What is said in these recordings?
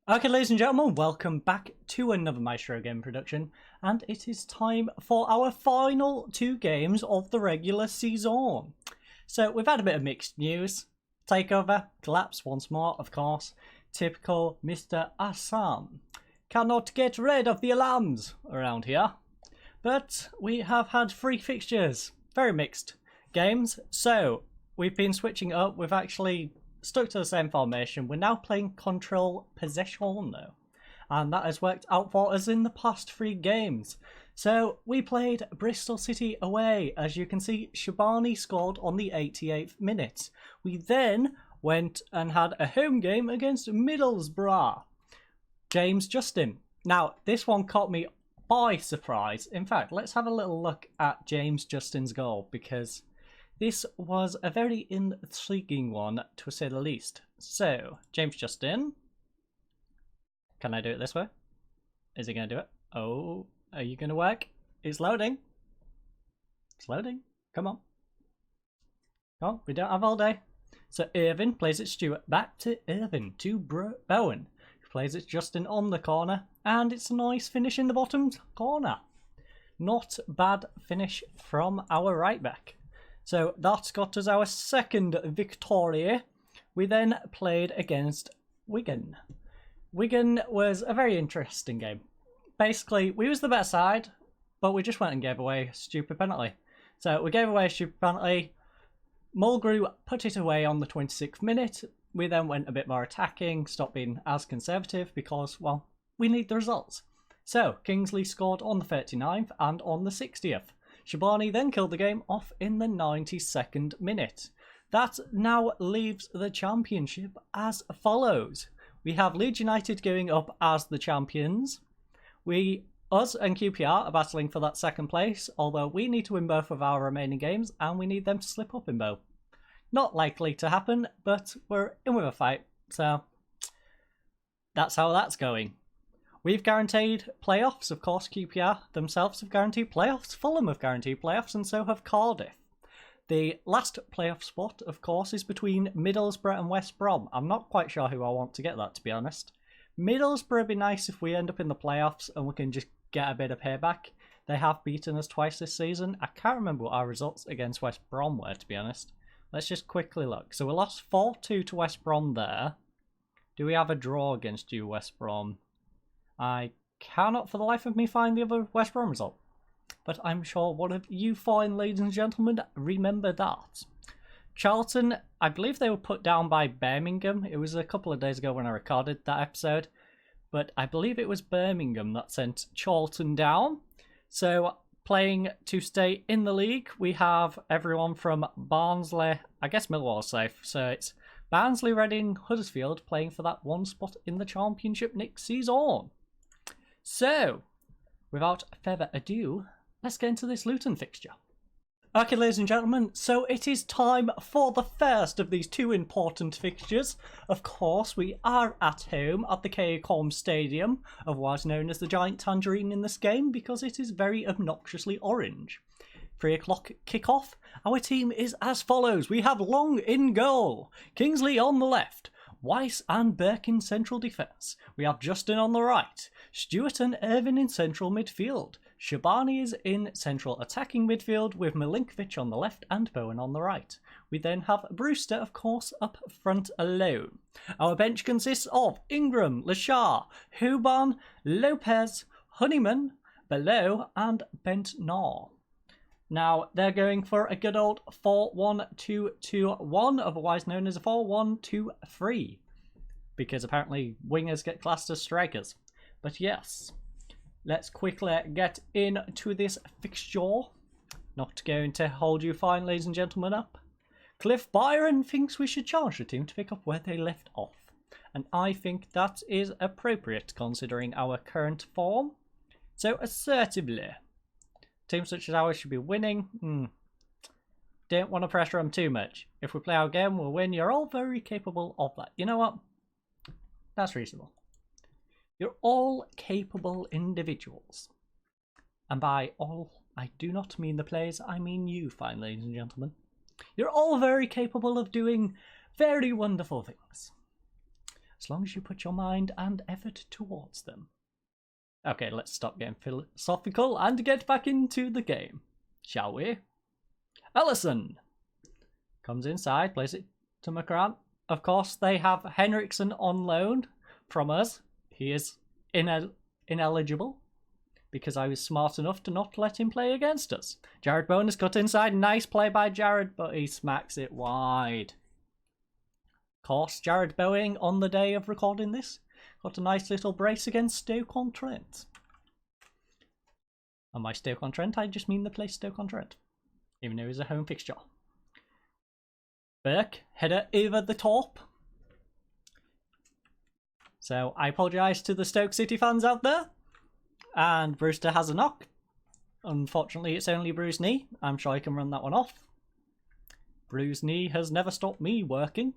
Okay, ladies and gentlemen, welcome back to another Maestro game production, and it is time for our final two games of the regular season. So we've had a bit of mixed news. Takeover, collapse once more, of course. Typical Mr. Assam. Cannot get rid of the alarms around here. But we have had three fixtures, very mixed games. So we've been switching up, we've actually stuck to the same formation. We're now playing control possession though, and that has worked out for us in the past three games. So we played Bristol City away. As you can see, Shabani scored on the 88th minute. We then went and had a home game against Middlesbrough. James Justin. Now this one caught me by surprise. In fact, let's have a little look at James Justin's goal, because this was a very intriguing one, to say the least. So, James Justin. Can I do it this way? Is he going to do it? Oh, are you going to work? It's loading. It's loading. Come on. Oh, we don't have all day. So, Irvin plays it Stewart. Back to Irvin. To Bowen. Who plays it Justin on the corner. And it's a nice finish in the bottom corner. Not bad finish from our right back. So that's got us our second victory. We then played against Wigan. Wigan was a very interesting game. Basically, we was the better side, but we just went and gave away a stupid penalty. So we gave away a stupid penalty. Mulgrew put it away on the 26th minute. We then went a bit more attacking, stopped being as conservative because, well, we need the results. So Kingsley scored on the 39th and on the 60th. Shabani then killed the game off in the 92nd minute. That now leaves the championship as follows. We have Leeds United going up as the champions. Us and QPR are battling for that second place, although we need to win both of our remaining games and we need them to slip up in both. Not likely to happen, but we're in with a fight, so that's how that's going. We've guaranteed playoffs, of course. QPR themselves have guaranteed playoffs. Fulham have guaranteed playoffs, and so have Cardiff. The last playoff spot, of course, is between Middlesbrough and West Brom. I'm not quite sure who I want to get that, to be honest. Middlesbrough would be nice if we end up in the playoffs and we can just get a bit of payback. They have beaten us twice this season. I can't remember what our results against West Brom were, to be honest. Let's just quickly look. So we lost 4-2 to West Brom there. Do we have a draw against you, West Brom? I cannot for the life of me find the other West Brom result, but I'm sure one of you fine ladies and gentlemen remember that. Charlton, I believe they were put down by Birmingham. It was a couple of days ago when I recorded that episode, but I believe it was Birmingham that sent Charlton down. So playing to stay in the league, we have everyone from Barnsley. I guess Millwall's safe, so it's Barnsley, Reading, Huddersfield playing for that one spot in the championship next season. So, without further ado, let's get into this Luton fixture. Okay, ladies and gentlemen, so it is time for the first of these two important fixtures. Of course, we are at home at the KCOM Stadium, otherwise known as the Giant Tangerine in this game, because it is very obnoxiously orange. 3 o'clock kickoff. Our team is as follows. We have Long in goal, Kingsley on the left, Weiss and Burke in central defence. We have Justin on the right, Stewart and Irvin in central midfield. Shabani is in central attacking midfield with Milinkovic on the left and Bowen on the right. We then have Brewster, of course, up front alone. Our bench consists of Ingram, Lashar, Huban, Lopez, Honeyman, Below and Bentnar. Now, they're going for a good old 4-1-2-2-1, otherwise known as a 4-1-2-3, because apparently wingers get classed as strikers. But yes, let's quickly get into this fixture. Not going to hold you fine, ladies and gentlemen, up. Cliff Byron thinks we should charge the team to pick up where they left off, and I think that is appropriate considering our current form. So, assertively, teams such as ours should be winning. Don't want to pressure them too much. If we play our game, we'll win. You're all very capable of that. You know what? That's reasonable. You're all capable individuals. And by all, I do not mean the players, I mean you, fine ladies and gentlemen. You're all very capable of doing very wonderful things. as long as you put your mind and effort towards them. Okay, let's stop getting philosophical and get back into the game, shall we? Ellison comes inside, plays it to McGrath. Of course, they have Henriksen on loan from us. He is ineligible because I was smart enough to not let him play against us. Jared Bowen is cut inside. Nice play by Jared, but he smacks it wide. Of course, Jared Bowen, on the day of recording this, got a nice little brace against Stoke-on-Trent. And by Stoke-on-Trent, I just mean the place Stoke-on-Trent, even though it's a home fixture. Burke, header over the top. So I apologise to the Stoke City fans out there. And Brewster has a knock. Unfortunately, it's only a bruised knee. I'm sure I can run that one off. Bruised knee has never stopped me working.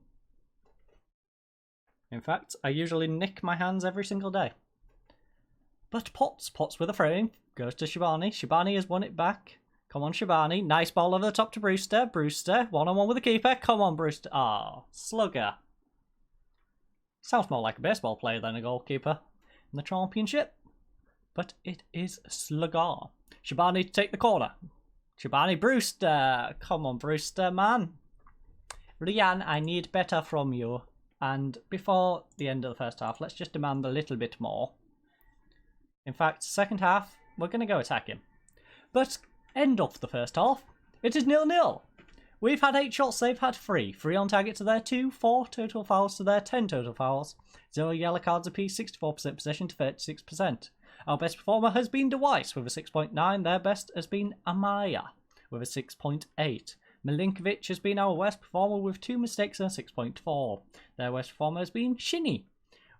In fact, I usually nick my hands every single day. But Potts with a throw-in, goes to Shabani. Shabani has won it back. Come on, Shabani. Nice ball over the top to Brewster. Brewster, one-on-one with the keeper. Come on, Brewster. Ah, slugger. Sounds more like a baseball player than a goalkeeper in the championship. But it is slugger. Shabani to take the corner. Shabani, Brewster. Come on, Brewster, man. Rian, I need better from you. And before the end of the first half, let's just demand a little bit more. In fact, second half, we're going to go attack him. But end of the first half, it is 0-0. We've had 8 shots, they've had 3. 3 on target to their 2, 4 total fouls to their 10 total fouls. 0 yellow cards apiece, 64% possession to 36%. Our best performer has been Device with a 6.9. Their best has been Amaya with a 6.8. Milinkovic has been our worst performer with 2 mistakes and a 6.4. Their worst performer has been Shinny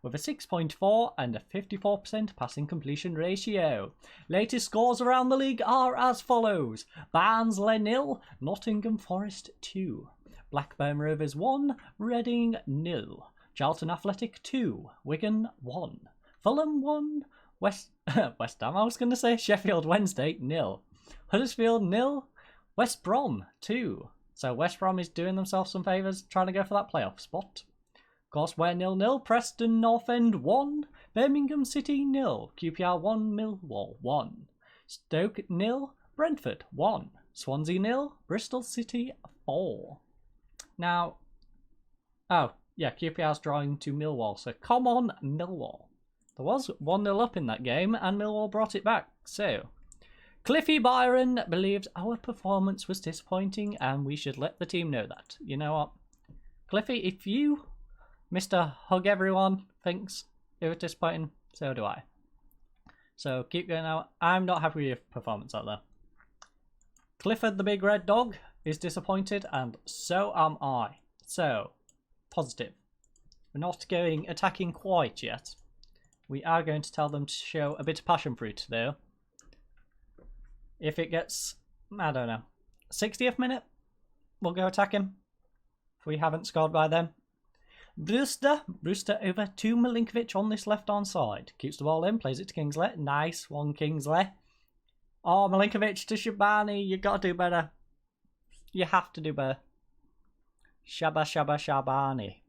with a 6.4 and a 54% passing completion ratio. Latest scores around the league are as follows. Barnsley 0, Nottingham Forest 2. Blackburn Rovers 1, Reading 0. Charlton Athletic 2, Wigan 1. Fulham 1, West Ham, I was going to say Sheffield Wednesday 0. Huddersfield 0, West Brom 2. So West Brom is doing themselves some favours trying to go for that playoff spot. Of course, we're 0-0. Preston North End 1. Birmingham City 0. QPR 1. Millwall 1. Stoke 0. Brentford 1. Swansea 0. Bristol City 4. Now, oh, yeah, QPR's drawing to Millwall. So come on, Millwall. There was 1-0 up in that game, and Millwall brought it back. So, Cliffy Byron believes our performance was disappointing, and we should let the team know that. You know what? Cliffy, if you, Mr. Hug Everyone, thinks it was disappointing, so do I. So keep going out. I'm not happy with your performance out there. Clifford the Big Red Dog is disappointed, and so am I. So, positive. We're not going attacking quite yet. We are going to tell them to show a bit of passion fruit, though. If it gets, I don't know, 60th minute, we'll go attack him. If we haven't scored by then. Brewster over to Milinkovic on this left-hand side. Keeps the ball in, plays it to Kingsley. Nice one, Kingsley. Oh, Milinkovic to Shabani. You got to do better. You have to do better. Shabani.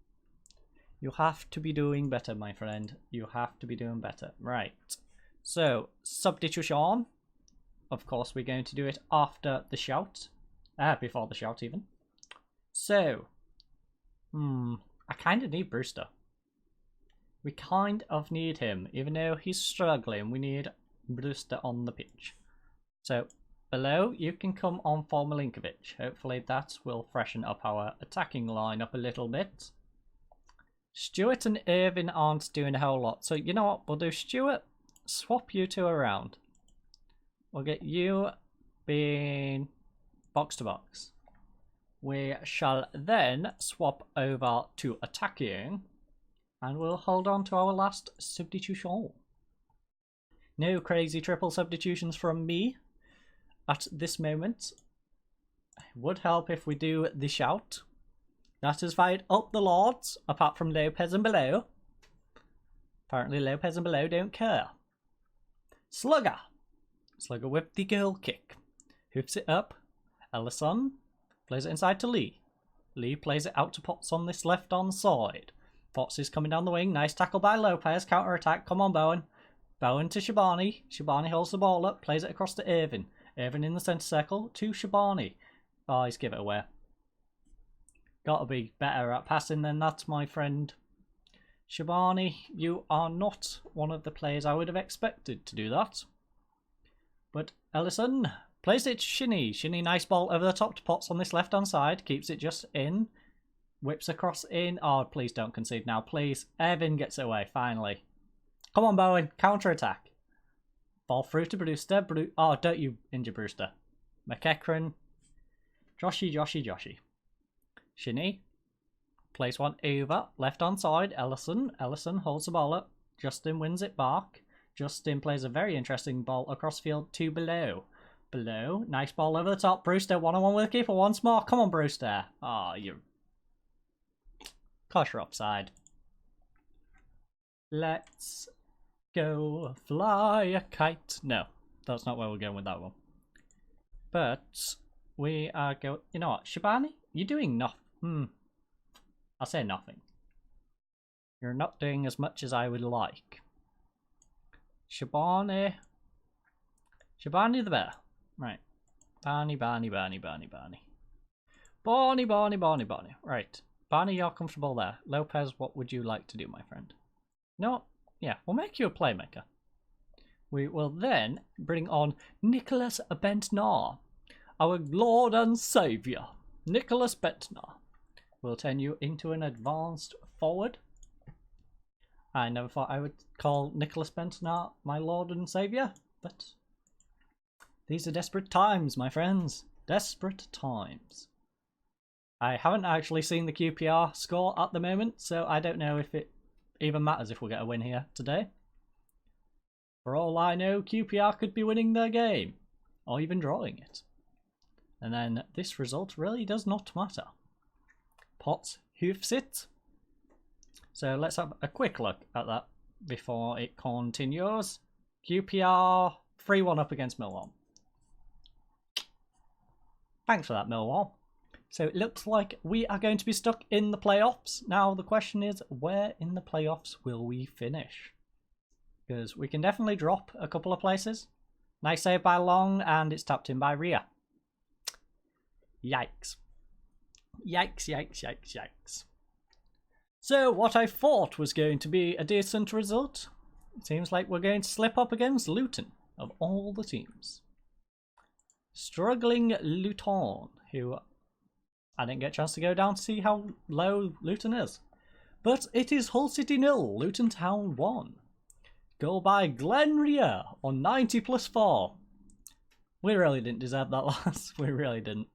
You have to be doing better, my friend. You have to be doing better. Right. So, substitution. Of course, we're going to do it after the shout. Before the shout, even. So, I kind of need Brewster. We kind of need him. Even though he's struggling, we need Brewster on the pitch. So, below, you can come on for Milinkovic. Hopefully that will freshen up our attacking lineup a little bit. Stewart and Irvin aren't doing a whole lot. So, you know what? We'll do Stewart. Swap you two around. We'll get you being box to box. We shall then swap over to attacking, and we'll hold on to our last substitution. No crazy triple substitutions from me at this moment. It would help if we do the shout. That has fired up the Lords, apart from Lopez and Below. Apparently Lopez and Below don't care. Slugger with the goal kick. Hoofs it up. Ellison plays it inside to Lee. Lee plays it out to Potts on this left-hand side. Potts is coming down the wing. Nice tackle by Lopez. Counter attack. Come on, Bowen. Bowen to Shabani. Shabani holds the ball up. Plays it across to Irvin. Irvin in the centre circle to Shabani. Oh, he's give it away. Got to be better at passing than that, my friend. Shabani, you are not one of the players I would have expected to do that. But Ellison plays it to Shinny. Shinny, nice ball over the top to Potts on this left-hand side. Keeps it just in. Whips across in. Oh, please don't concede now, please. Irvin gets it away, finally. Come on, Bowen. Counter-attack. Ball through to Brewster. Oh, don't you injure Brewster. McEachran. Joshy. Shinny. Plays one over. Left-hand side. Ellison. Ellison holds the ball up. Justin wins it back. Justin plays a very interesting ball across field to Below. Below. Nice ball over the top. Brewster one-on-one with the keeper once more. Come on, Brewster. Oh, you're... Gosh, you're offside. Let's go fly a kite. No, that's not where we're going with that one. But we are going... You know what, Shabani? You're doing nothing. I'll say nothing. You're not doing as much as I would like. Shabani the better. Right. Barney. Barney. Right. Barney, you're comfortable there. Lopez, what would you like to do, my friend? No, yeah, we'll make you a playmaker. We will then bring on Nicholas Bentner, our Lord and Saviour. Nicholas Bentner. We'll turn you into an advanced forward. I never thought I would call Nicholas Bentner my Lord and Saviour, but these are desperate times, my friends. Desperate times. I haven't actually seen the QPR score at the moment, so I don't know if it even matters if we get a win here today. For all I know, QPR could be winning their game, or even drawing it. And then this result really does not matter. Potts hoofs it. So let's have a quick look at that before it continues. QPR 3-1 up against Millwall. Thanks for that, Millwall. So it looks like we are going to be stuck in the playoffs. Now the question is, where in the playoffs will we finish? Because we can definitely drop a couple of places. Nice save by Long, and it's tapped in by Rhea. Yikes. Yikes. So what I thought was going to be a decent result, it seems like we're going to slip up against Luton, of all the teams. Struggling Luton, who I didn't get a chance to go down to see how low Luton is. But it is Hull City 0, Luton Town 1. Goal by Glenn Rhea on 90+4. We really didn't deserve that loss. We really didn't.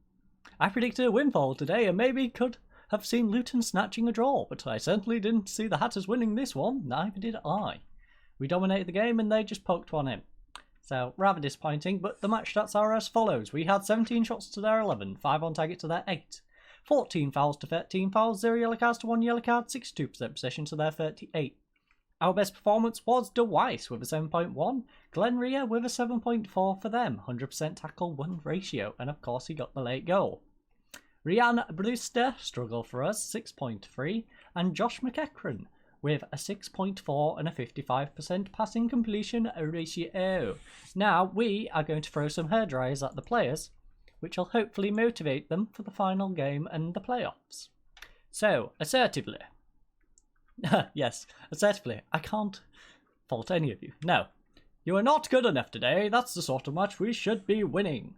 I predicted a windfall today and maybe could have seen Luton snatching a draw, but I certainly didn't see the Hatters winning this one. Neither did I. We dominated the game and they just poked one in. So, rather disappointing, but the match stats are as follows. We had 17 shots to their 11, 5 on target to their 8. 14 fouls to 13 fouls, 0 yellow cards to 1 yellow card, 62% possession to their 38. Our best performance was De Weiss with a 7.1, Glenn Rhea with a 7.4 for them, 100% tackle-1 ratio, and of course he got the late goal. Ryan Brewster struggled for us, 6.3, and Josh McEachran with a 6.4 and a 55% passing completion ratio. Now we are going to throw some hairdryers at the players, which will hopefully motivate them for the final game and the playoffs. So, assertively. Yes, assertively. I can't fault any of you. No. You are not good enough today. That's the sort of match we should be winning.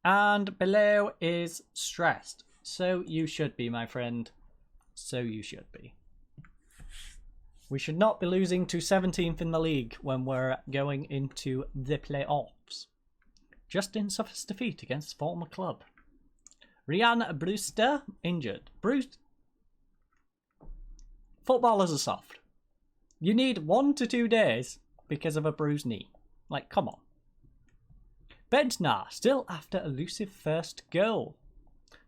And Below is stressed. So you should be, my friend. So you should be. We should not be losing to 17th in the league when we're going into the playoffs. Justin suffers defeat against former club. Ryan Brewster injured. Footballers are soft. You need 1 to 2 days because of a bruised knee. Like, come on. Bentner still after elusive first goal.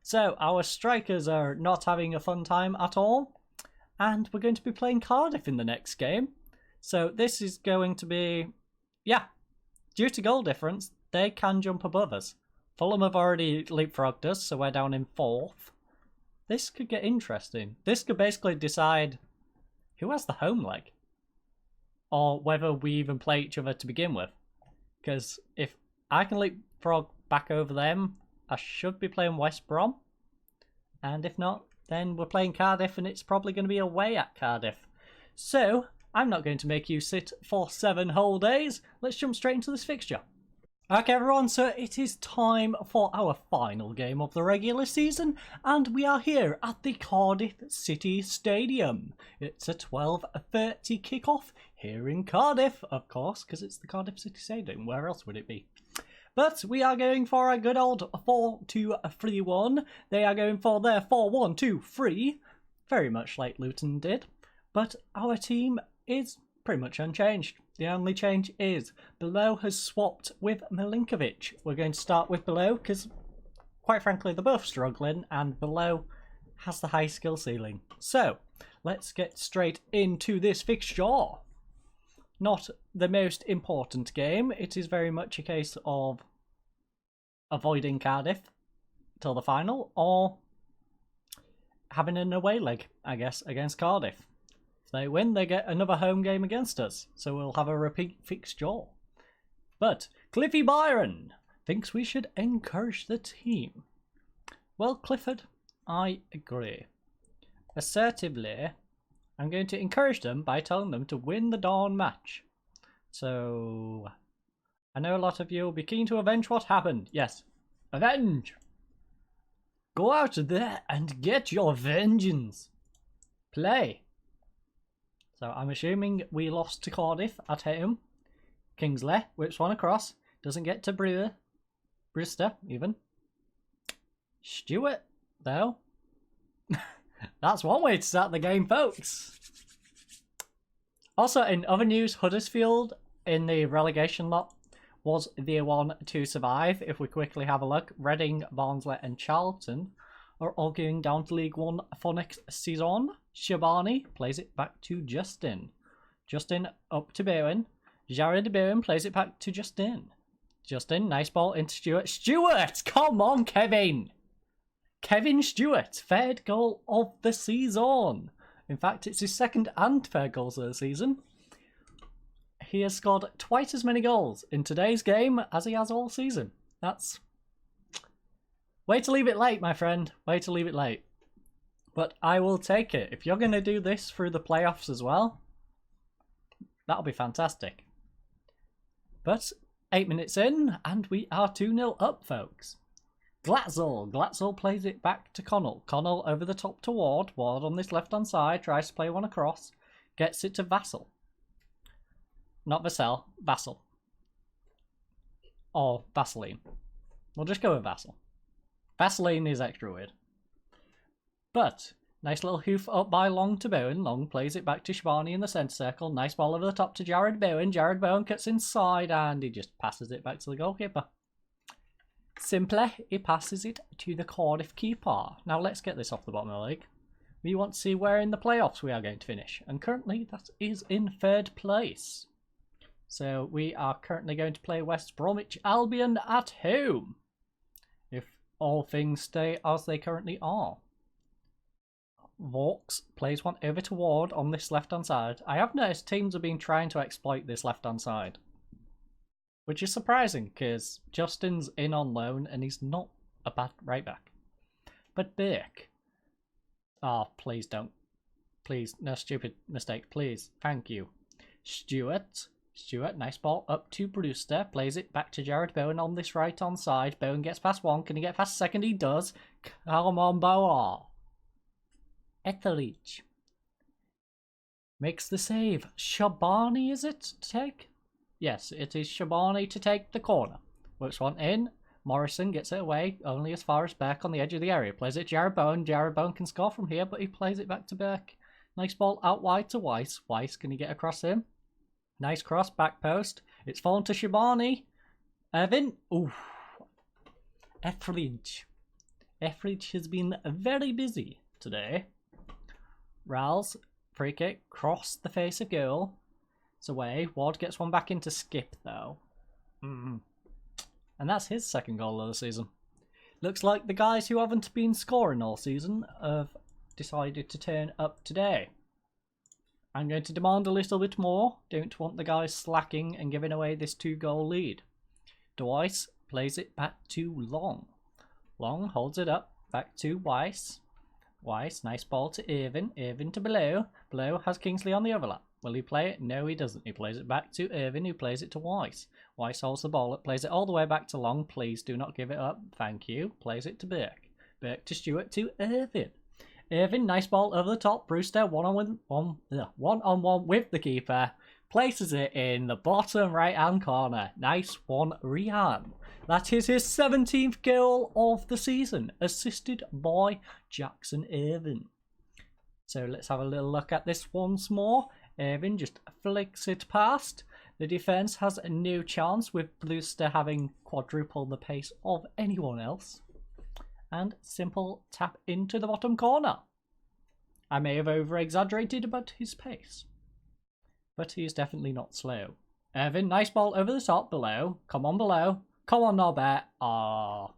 So our strikers are not having a fun time at all. And we're going to be playing Cardiff in the next game. So this is going to be, yeah, due to goal difference, they can jump above us. Fulham have already leapfrogged us, so we're down in 4th. This could get interesting. This could basically decide who has the home leg. Or whether we even play each other to begin with. Because if I can leapfrog back over them, I should be playing West Brom. And if not, then we're playing Cardiff and it's probably going to be away at Cardiff. So, I'm not going to make you sit for 7 whole days. Let's jump straight into this fixture. Okay everyone, so it is time for our final game of the regular season, and we are here at the Cardiff City Stadium. It's a 12:30 kickoff here in Cardiff, of course, because it's the Cardiff City Stadium. Where else would it be? But we are going for a good old 4-2-3-1. They are going for their 4-1-2-3, very much like Luton did. But our team is pretty much unchanged. The only change is Below has swapped with Milinkovic. We're going to start with Below because, quite frankly, they're both struggling and Below has the high skill ceiling. So, let's get straight into this fixture. Not the most important game. It is very much a case of avoiding Cardiff till the final or having an away leg, I guess, against Cardiff. They win, they get another home game against us, so we'll have a repeat fixture. But Cliffy Byron thinks we should encourage the team. Well, Clifford, I agree. Assertively, I'm going to encourage them by telling them to win the Dawn match. So, I know a lot of you will be keen to avenge what happened. Yes, avenge! Go out there and get your vengeance. Play. So I'm assuming we lost to Cardiff at home. Kingsley whips one across. Doesn't get to Brewster even. Stewart, though. That's one way to start the game, folks. Also, in other news, Huddersfield in the relegation lot was the one to survive. If we quickly have a look, Reading, Barnsley and Charlton are all going down to League One for next season. Shabani plays it back to Justin. Justin up to Bowen. Jared Bowen plays it back to Justin. Justin, nice ball into Stewart. Stewart! Come on, Kevin! Kevin Stewart, third goal of the season. In fact, it's his second and third goals of the season. He has scored twice as many goals in today's game as he has all season. That's... way to leave it late, my friend. Way to leave it late. But I will take it. If you're going to do this through the playoffs as well, that'll be fantastic. But 8 minutes in, and we are 2-0 up, folks. Glatzel. Glatzel plays it back to Connell. Connell over the top to Ward. Ward on this left-hand side, tries to play one across. Gets it to Vassell. Not Vassell, Vassell. Or Vaseline. We'll just go with Vassell. Vaseline is extra weird. But, nice little hoof up by Long to Bowen. Long plays it back to Shivani in the centre circle. Nice ball over the top to Jared Bowen. Jared Bowen cuts inside and he just passes it back to the goalkeeper. Simply, he passes it to the Cardiff keeper. Now let's get this off the bottom of the league. We want to see where in the playoffs we are going to finish. And currently that is in 3rd place. So we are currently going to play West Bromwich Albion at home. If all things stay as they currently are. Vaux plays one over to Ward on this left-hand side. I have noticed teams have been trying to exploit this left-hand side. Which is surprising, because Justin's in on loan and he's not a bad right back. But Burke. Oh, please don't. Please, no stupid mistake, please. Thank you. Stewart, nice ball up to Brewster. Plays it back to Jared Bowen on this right-hand side. Bowen gets past one. Can he get past second? He does. Come on, Bowen. Etheridge makes the save. Shabani, is it to take? Yes, it is Shabani to take the corner. Works one in. Morrison gets it away, only as far as Burke on the edge of the area. Plays it Jared Bowen. Jared Bowen can score from here, but he plays it back to Burke. Nice ball out wide to Weiss. Weiss, can he get across him? Nice cross, back post. It's fallen to Shabani. Evan. Ooh. Etheridge. Etheridge has been very busy today. Ralls, free kick, cross the face of goal. It's away. Ward gets one back into Skip, though. And that's his second goal of the season. Looks like the guys who haven't been scoring all season have decided to turn up today. I'm going to demand a little bit more. Don't want the guys slacking and giving away this 2-goal lead. Dwight plays it back to Long. Long holds it up. Back to Weiss. Weiss, nice ball to Irvin. Irvin to Below. Below has Kingsley on the overlap. Will he play it? No, he doesn't. He plays it back to Irvin, who plays it to Weiss. Weiss holds the ball up, plays it all the way back to Long. Please do not give it up. Thank you. Plays it to Burke. Burke to Stewart to Irvin. Irvin, nice ball over the top. Brewster, one-on-one with the keeper. Places it in the bottom right-hand corner. Nice one, Rian. That is his 17th goal of the season, assisted by Jackson Irvin. So let's have a little look at this once more. Irvin just flicks it past. The defence has no chance, with Brewster having quadrupled the pace of anyone else. And simple tap into the bottom corner. I may have over-exaggerated about his pace, but he is definitely not slow. Irvin, nice ball over the top. Below. Come on, Below. Come on, Norbert. Ah,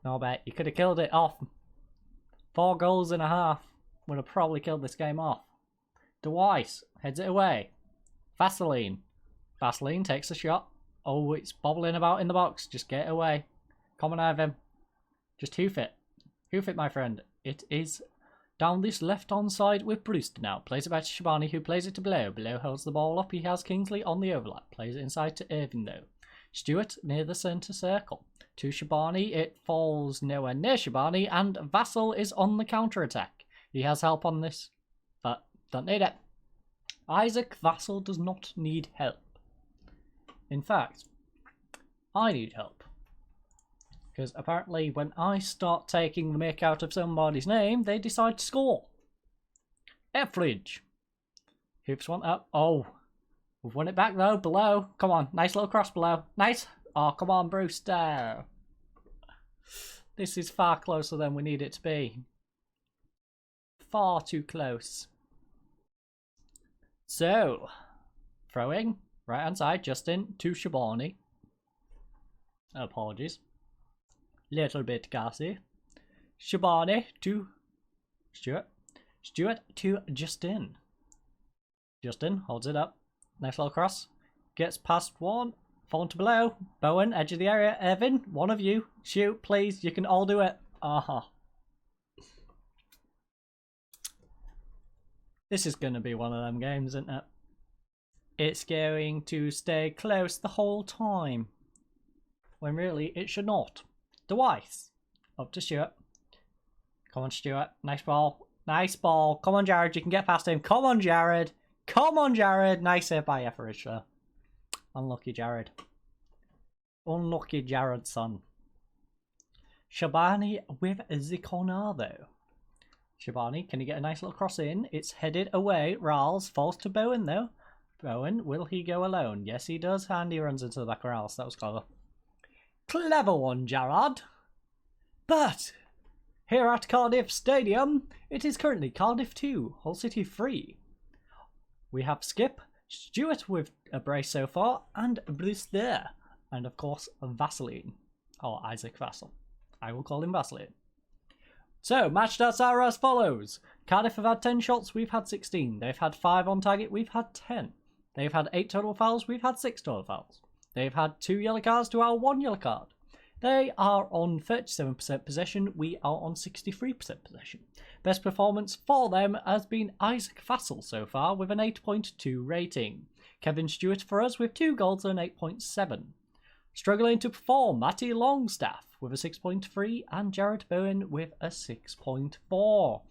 Norbert, you could have killed it off. 4 goals and a half would have probably killed this game off. Dwight heads it away. Vaseline. Vaseline takes a shot. Oh, it's bobbling about in the box. Just get it away. Come on, Irvin. Just hoof it. Hoof it, my friend. It is down this left onside with Brewster now. Plays it back to Shabani, who plays it to Below. Below holds the ball up. He has Kingsley on the overlap. Plays it inside to Irvin, though. Stewart near the centre circle. To Shabani. It falls nowhere near Shabani, and Vassal is on the counter-attack. He has help on this, but don't need it. Isaac Vassal does not need help. In fact, I need help. Because apparently when I start taking the mick out of somebody's name, they decide to score. Etheridge. Hoops one up. Oh. We've won it back though. Below. Come on. Nice little cross, Below. Nice. Oh, come on, Brewster. This is far closer than we need it to be. Far too close. So, throwing. Right hand side. Justin to Shabani. Apologies. Little bit gassy. Shabani to Stewart. Stewart to Justin. Justin holds it up. Nice little cross. Gets past one. Falling to Below. Bowen, edge of the area. Evan, one of you. Shoot, please. You can all do it. Aha. This is going to be one of them games, isn't it? It's going to stay close the whole time. When really it should not. Dwight. Up to Stewart. Come on, Stewart. Nice ball. Nice ball. Come on, Jared. You can get past him. Come on, Jared. Come on, Jared. Nice hit by Etheridge there. Unlucky, Jared. Unlucky, Jared's son. Shabani with the corner, though. Shabani, can he get a nice little cross in? It's headed away. Ralls falls to Bowen, though. Bowen, will he go alone? Yes, he does. And he runs into the back of Ralls. That was clever. Clever one, Gerard. But here at Cardiff Stadium, it is currently Cardiff 2, Hull City 3. We have Skip, Stewart with a brace so far, and Bruce there. And of course, Vaseline. Or Isaac Vassal. I will call him Vaseline. So, match stats are as follows. Cardiff have had 10 shots, we've had 16. They've had 5 on target, we've had 10. They've had 8 total fouls, we've had 6 total fouls. They've had 2 yellow cards to our 1 yellow card. They are on 37% possession. We are on 63% possession. Best performance for them has been Isaac Vassal so far with an 8.2 rating. Kevin Stewart for us with 2 goals and 8.7. Struggling to perform, Matty Longstaff with a 6.3 and Jared Bowen with a 6.4.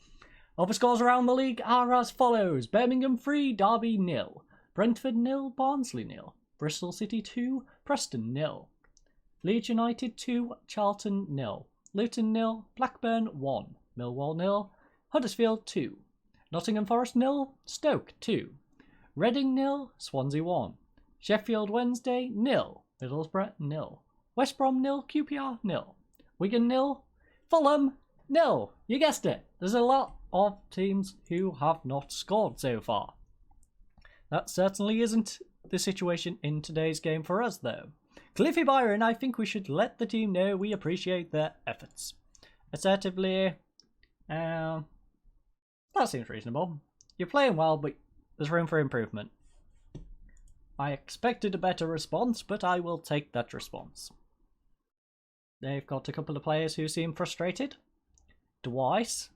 Other scores around the league are as follows. Birmingham 3, Derby 0. Brentford 0, Barnsley 0. Bristol City 2, Preston 0. Leeds United 2, Charlton 0. Luton 0, Blackburn 1. Millwall 0, Huddersfield 2. Nottingham Forest 0, Stoke 2. Reading 0, Swansea 1. Sheffield Wednesday 0, Middlesbrough 0. West Brom 0, QPR 0. Wigan 0, Fulham 0. You guessed it. There's a lot of teams who have not scored so far. That certainly isn't the situation in today's game for us, though. Cliffy Byron, I think we should let the team know we appreciate their efforts. Assertively, That seems reasonable. You're playing well, but there's room for improvement. I expected a better response, but I will take that response. They've got a couple of players who seem frustrated. Twice.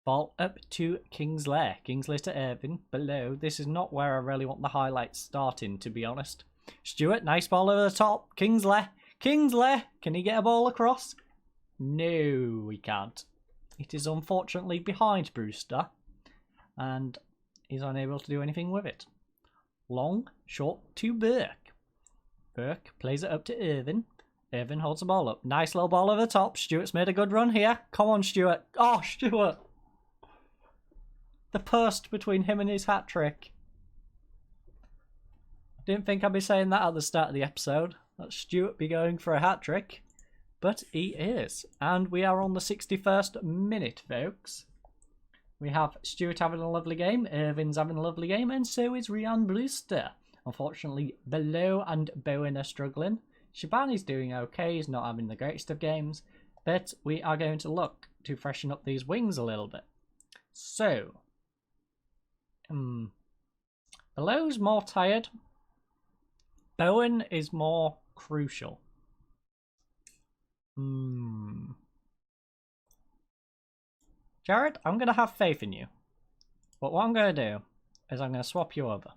Ball up to Kingsley. Kingsley to Irvin. Below. This is not where I really want the highlights starting, to be honest. Stewart, nice ball over the top. Kingsley. Kingsley! Can he get a ball across? No, he can't. It is unfortunately behind Brewster. And he's unable to do anything with it. Long, short to Burke. Burke plays it up to Irvin. Irvin holds the ball up. Nice little ball over the top. Stewart's made a good run here. Come on, Stewart. Oh, Stewart. The burst between him and his hat trick. Didn't think I'd be saying that at the start of the episode. That Stewart be going for a hat trick. But he is. And we are on the 61st minute, folks. We have Stewart having a lovely game. Irvin's having a lovely game. And so is Ryan Brewster. Unfortunately, Below and Bowen are struggling. Shabani's doing okay. He's not having the greatest of games. But we are going to look to freshen up these wings a little bit. So. Below's more tired. Bowen is more crucial. Jared, I'm going to have faith in you. But what I'm going to do is I'm going to swap you over.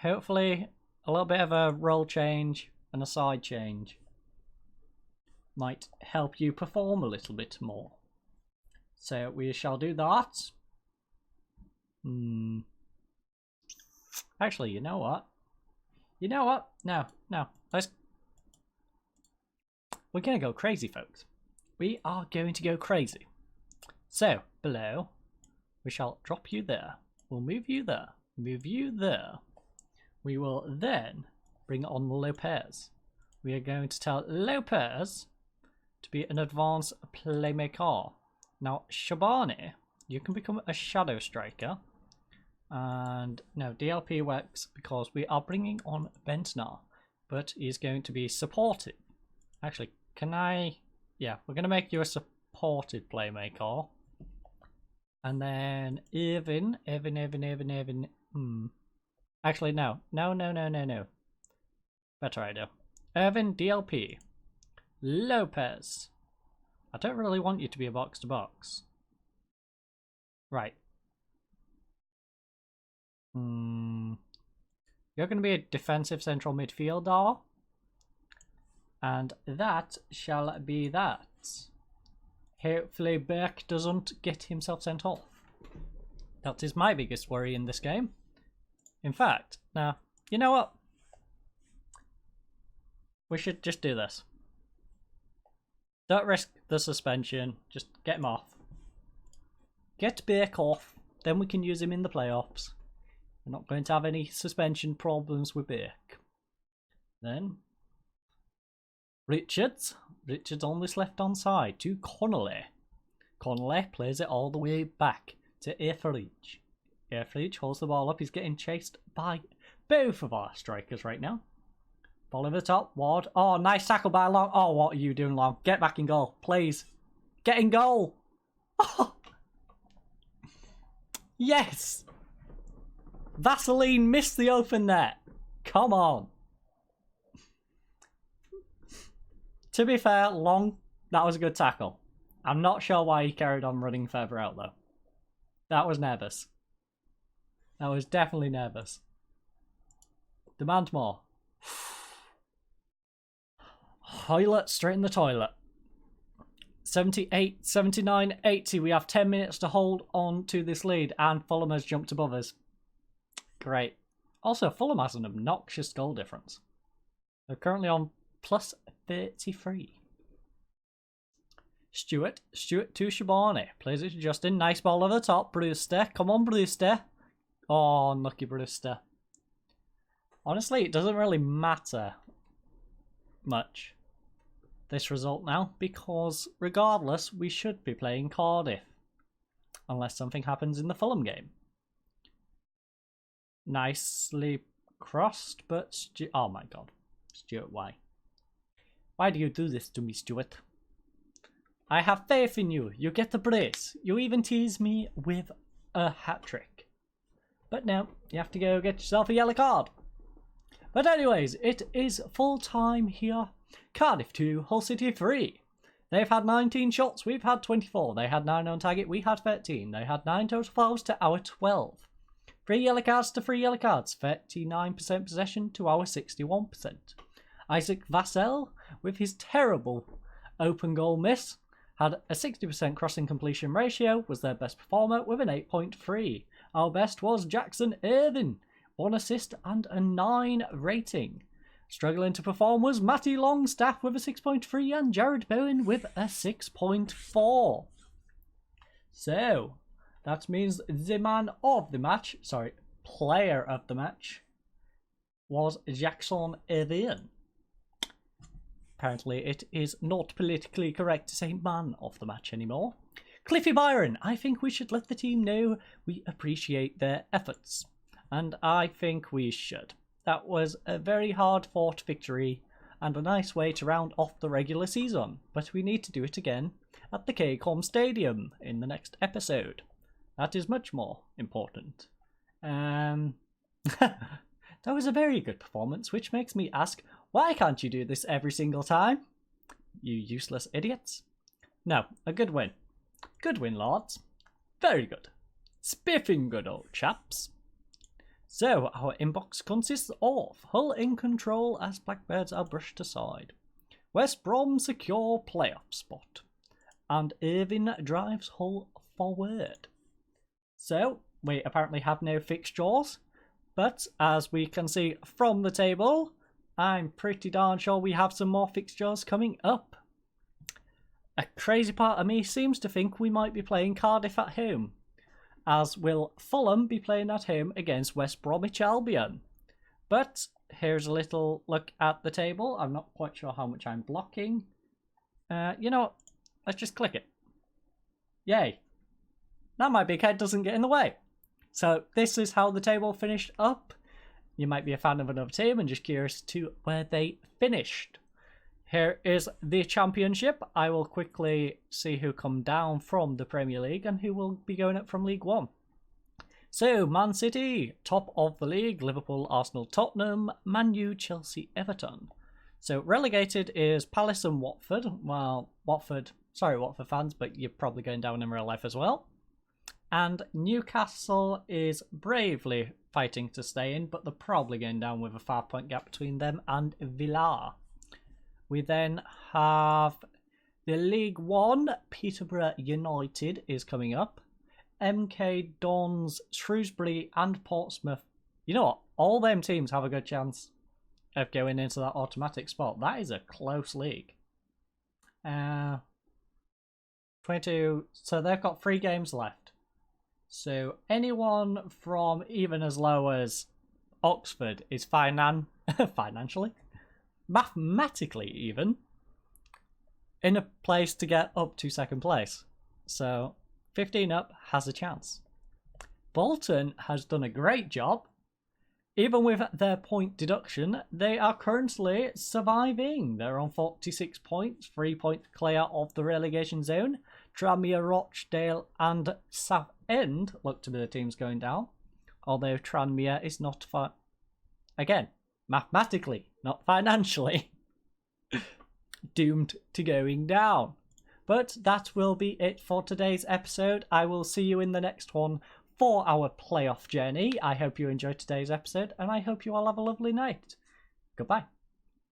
Hopefully a little bit of a role change and a side change might help you perform a little bit more. So we shall do that. Actually, you know what? You know what? No. We're going to go crazy, folks. We are going to go crazy. So, Below, we shall drop you there. We'll move you there. Move you there. We will then bring on Lopez. We are going to tell Lopez to be an advanced playmaker. Now, Shabani, you can become a shadow striker. And no, DLP works because we are bringing on Bentner, but he's going to be supportive. Actually, can I? Yeah, we're going to make you a supported playmaker. And then Irvin. Actually, no. Better idea. Irvin, DLP. Lopez. I don't really want you to be a box-to-box. Right. You're going to be a defensive central midfielder. And that shall be that. Hopefully Burke doesn't get himself sent off. That is my biggest worry in this game. In fact, now, you know what? We should just do this. Don't risk the suspension. Just get him off. Get Burke off. Then we can use him in the playoffs. We're not going to have any suspension problems with Burke. Then Richards on this left-hand side to Connolly. Connolly plays it all the way back to Etheridge. Etheridge holds the ball up. He's getting chased by both of our strikers right now. Ball over the top. Ward. Oh, nice tackle by Long. Oh, what are you doing, Long? Get back in goal, please. Get in goal. Oh. Yes. Vaseline missed the open net. Come on. To be fair, Long, that was a good tackle. I'm not sure why he carried on running further out, though. That was nervous. That was definitely nervous. Demand more. Toilet, straight in the toilet. 78, 79, 80. We have 10 minutes to hold on to this lead, and Fulham has jumped above us. Great. Also, Fulham has an obnoxious goal difference. They're currently on plus 33. Stewart to Shabani. Plays it to Justin. Nice ball over the top. Brewster. Come on, Brewster. Oh, unlucky Brewster. Honestly, it doesn't really matter much, this result now, because regardless, we should be playing Cardiff. Unless something happens in the Fulham game. Nicely crossed, but oh my god. Stuart, why? Why do you do this to me, Stuart? I have faith in you. You get the brace. You even tease me with a hat-trick. But no, you have to go get yourself a yellow card. But anyways, it is full time here. Cardiff 2, Hull City 3. They've had 19 shots, we've had 24. They had 9 on target, we had 13. They had 9 total fouls to our 12. 3 yellow cards to 3 yellow cards. 39% possession to our 61%. Isaac Vassell, with his terrible open goal miss, had a 60% crossing completion ratio, was their best performer with an 8.3. Our best was Jackson Irvin, 1 assist and a 9 rating. Struggling to perform was Matty Longstaff with a 6.3 and Jared Bowen with a 6.4. So, that means the man of the match, sorry, player of the match, was Jackson Irvin. Apparently it is not politically correct to say man of the match anymore. Cliffy Byron, I think we should let the team know we appreciate their efforts. And I think we should. That was a very hard fought victory and a nice way to round off the regular season. But we need to do it again at the KCOM Stadium in the next episode. That is much more important. That was a very good performance, which makes me ask, why can't you do this every single time? You useless idiots. No, a good win. Good win, lads. Very good. Spiffing good, old chaps. So, our inbox consists of Hull in control as Blackbirds are brushed aside. West Brom secure playoff spot. And Irvin drives Hull forward. So, we apparently have no fixtures. But, as we can see from the table, I'm pretty darn sure we have some more fixtures coming up. A crazy part of me seems to think we might be playing Cardiff at home, as will Fulham be playing at home against West Bromwich Albion. But here's a little look at the table. I'm not quite sure how much I'm blocking. You know what? Let's just click it. Yay. Now my big head doesn't get in the way. So this is how the table finished up. You might be a fan of another team and just curious to where they finished. Here is the championship. I will quickly see who come down from the Premier League and who will be going up from League One. So, Man City, top of the league. Liverpool, Arsenal, Tottenham, Man U, Chelsea, Everton. So, relegated is Palace and Watford. Well, sorry Watford fans, but you're probably going down in real life as well. And Newcastle is bravely fighting to stay in, but they're probably going down with a 5-point gap between them and Villa. We then have the League One. Peterborough United is coming up. MK Dons, Shrewsbury and Portsmouth. You know what? All them teams have a good chance of going into that automatic spot. That is a close league. 22. So they've got 3 games left. So anyone from even as low as Oxford is financially, mathematically even, in a place to get up to second place. So 15 up has a chance. Bolton has done a great job. Even with their point deduction, they are currently surviving. They're on 46 points, 3 points clear of the relegation zone. Tranmere, Rochdale and Southend look to be the teams going down. Although Tranmere is not again, mathematically, not financially, doomed to going down. But that will be it for today's episode. I will see you in the next one for our playoff journey. I hope you enjoyed today's episode and I hope you all have a lovely night. Goodbye.